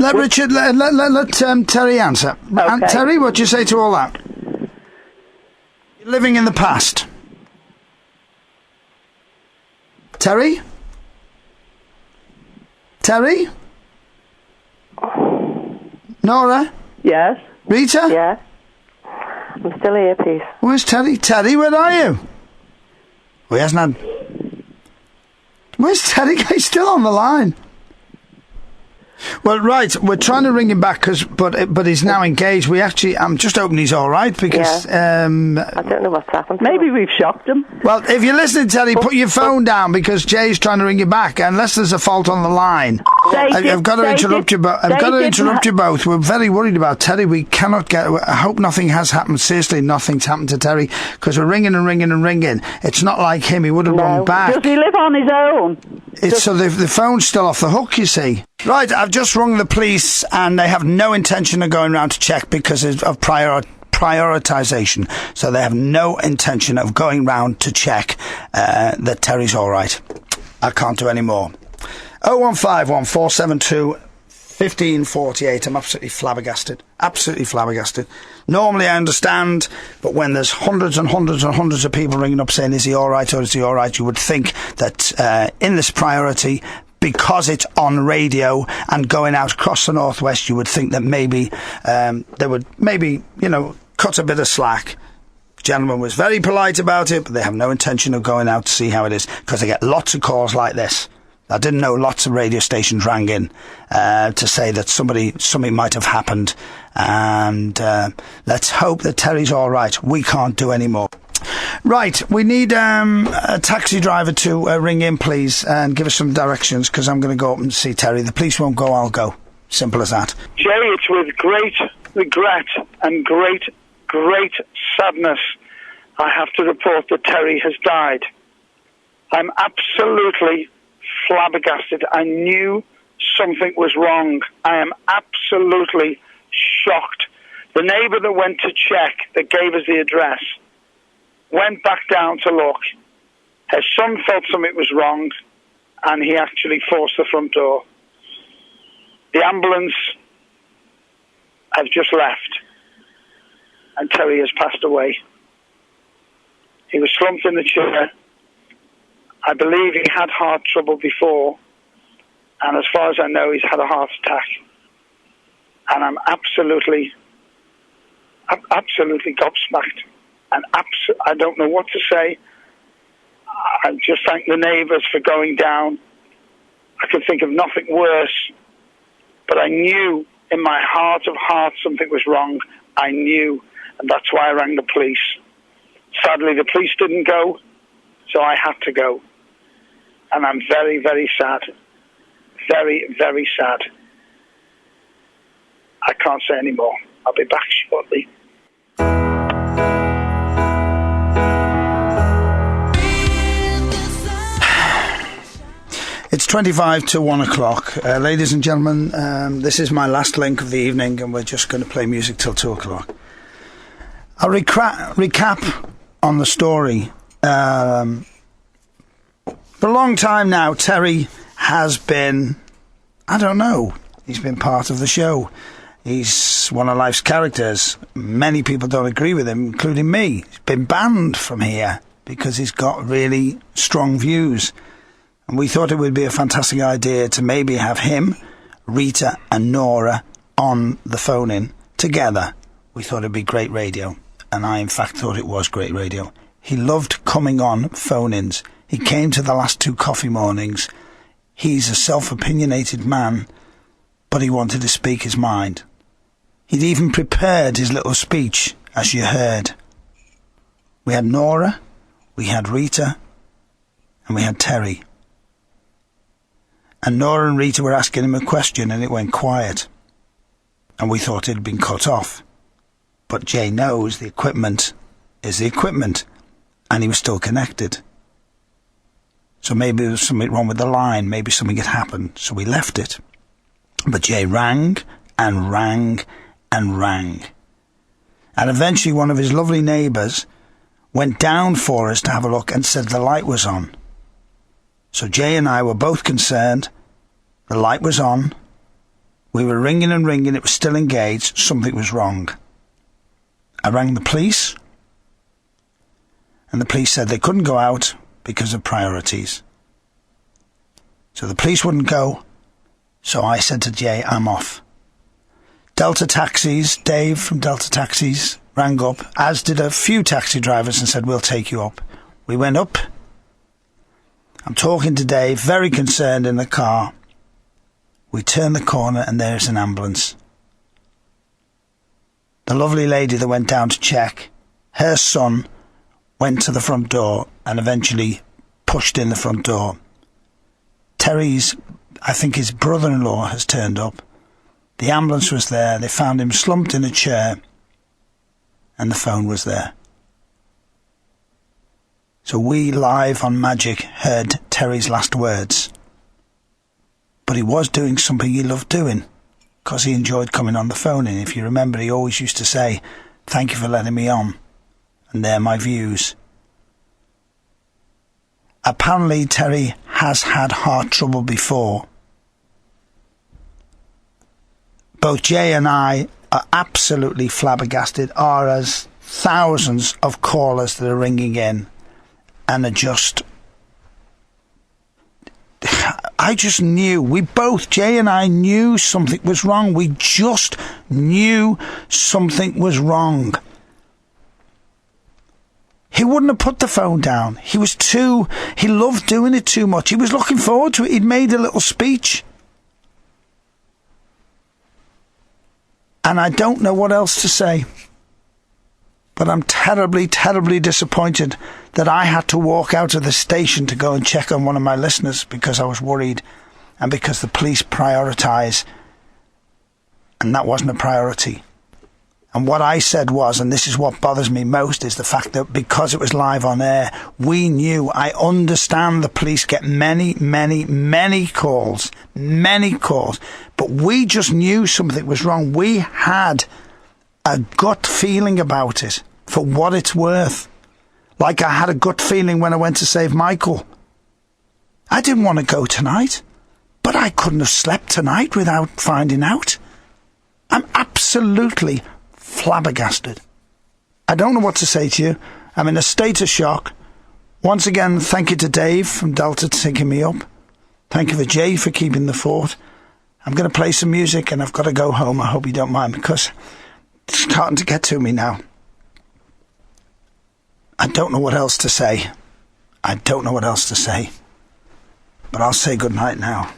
Let Richard, let Terry answer. Okay. Terry, what do you say to all that? You're living in the past. Terry? Terry? Nora? Yes? Rita? Yes? I'm still here, please. Where's Terry? Terry, where are you? Oh, he hasn't had... Where's Terry? He's still on the line. Well, right, we're trying to ring him back, but he's now engaged. I'm just hoping he's all right, because... I don't know what's happened. Maybe we've shocked him. Well, if you're listening, Terry, put your phone down, because Jay's trying to ring you back, unless there's a fault on the line. I've got to interrupt you, I've got to interrupt you both. We're very worried about Terry. We cannot get... I hope nothing has happened. Seriously, nothing's happened to Terry, because we're ringing and ringing and ringing. It's not like him. He would have run back. Does he live on his own? So the phone's still off the hook, you see. Right, I've just rung the police, and they have no intention of going round to check because of prioritisation. So they have no intention of going round to check that Terry's all right. I can't do any more. 0151 472 1548. I'm absolutely flabbergasted. Absolutely flabbergasted. Normally I understand, but when there's hundreds and hundreds and hundreds of people ringing up saying, is he all right or is he all right, you would think that in this priority, because it's on radio and going out across the northwest, you would think that maybe they would cut a bit of slack. The gentleman was very polite about it, but they have no intention of going out to see how it is, because they get lots of calls like this. I didn't know lots of radio stations rang in to say that something might have happened, and let's hope that Terry's all right. We can't do any more. Right, we need a taxi driver to ring in, please, and give us some directions, because I'm going to go up and see Terry. The police won't go, I'll go. Simple as that. Jay, it's with great regret and great sadness I have to report that Terry has died. I'm absolutely flabbergasted. I knew something was wrong. I am absolutely shocked. The neighbour that went to check, that gave us the address, went back down to look. Her son felt something was wrong, and he actually forced the front door. The ambulance have just left, and Terry has passed away. He was slumped in the chair. I believe he had heart trouble before, and as far as I know, he's had a heart attack. And I'm absolutely gobsmacked. And I don't know what to say. I just thank the neighbours for going down. I could think of nothing worse. But I knew in my heart of hearts something was wrong. I knew, and that's why I rang the police. Sadly, the police didn't go, so I had to go. And I'm very, very sad. Very, very sad. I can't say any more. I'll be back shortly. It's 25 to 1 o'clock. Ladies and gentlemen, this is my last link of the evening, and we're just going to play music till 2 o'clock. I'll recap on the story. For a long time now, Terry has been, I don't know, he's been part of the show. He's one of life's characters. Many people don't agree with him, including me. He's been banned from here because he's got really strong views. And we thought it would be a fantastic idea to maybe have him, Rita and Nora on the phone-in together. We thought it'd be great radio. And I, in fact, thought it was great radio. He loved coming on phone-ins. He came to the last 2 coffee mornings. He's a self-opinionated man, but he wanted to speak his mind. He'd even prepared his little speech, as you heard. We had Nora, we had Rita, and we had Terry. And Nora and Rita were asking him a question, and it went quiet. And we thought it had been cut off. But Jay knows the equipment is the equipment, and he was still connected. So maybe there was something wrong with the line, maybe something had happened, so we left it. But Jay rang and rang and rang. And eventually one of his lovely neighbours went down for us to have a look and said the light was on. So Jay and I were both concerned. The light was on. We were ringing and ringing. It was still engaged. Something was wrong. I rang the police, and the police said they couldn't go out because of priorities. So the police wouldn't go, so I said to Jay, I'm off. Delta Taxis, Dave from Delta Taxis, rang up, as did a few taxi drivers, and said, we'll take you up. We went up. I'm talking to Dave, very concerned in the car. We turn the corner and there's an ambulance. The lovely lady that went down to check, her son went to the front door and eventually pushed in the front door. Terry's, I think his brother-in-law has turned up. The ambulance was there. They found him slumped in a chair and the phone was there. So we, live on Magic, heard Terry's last words. But he was doing something he loved doing, because he enjoyed coming on the phone. And if you remember, he always used to say, thank you for letting me on, and they're my views. Apparently Terry has had heart trouble before. Both Jay and I are absolutely flabbergasted, are as thousands of callers that are ringing in and are just... I just knew, we both, Jay and I, knew something was wrong. We just knew something was wrong. He wouldn't have put the phone down. He loved doing it too much. He was looking forward to it. He'd made a little speech. And I don't know what else to say. But I'm terribly, terribly disappointed that I had to walk out of the station to go and check on one of my listeners because I was worried and because the police prioritise, and that wasn't a priority. And what I said was, and this is what bothers me most, is the fact that because it was live on air, we knew, I understand the police get many, many, many calls, but we just knew something was wrong. We had a gut feeling about it, for what it's worth. Like I had a gut feeling when I went to save Michael. I didn't want to go tonight, but I couldn't have slept tonight without finding out. I'm absolutely flabbergasted. I don't know what to say to you. I'm in a state of shock. Once again, thank you to Dave from Delta for taking me up. Thank you for Jay for keeping the fort. I'm going to play some music and I've got to go home. I hope you don't mind because it's starting to get to me now. I don't know what else to say. But I'll say goodnight now.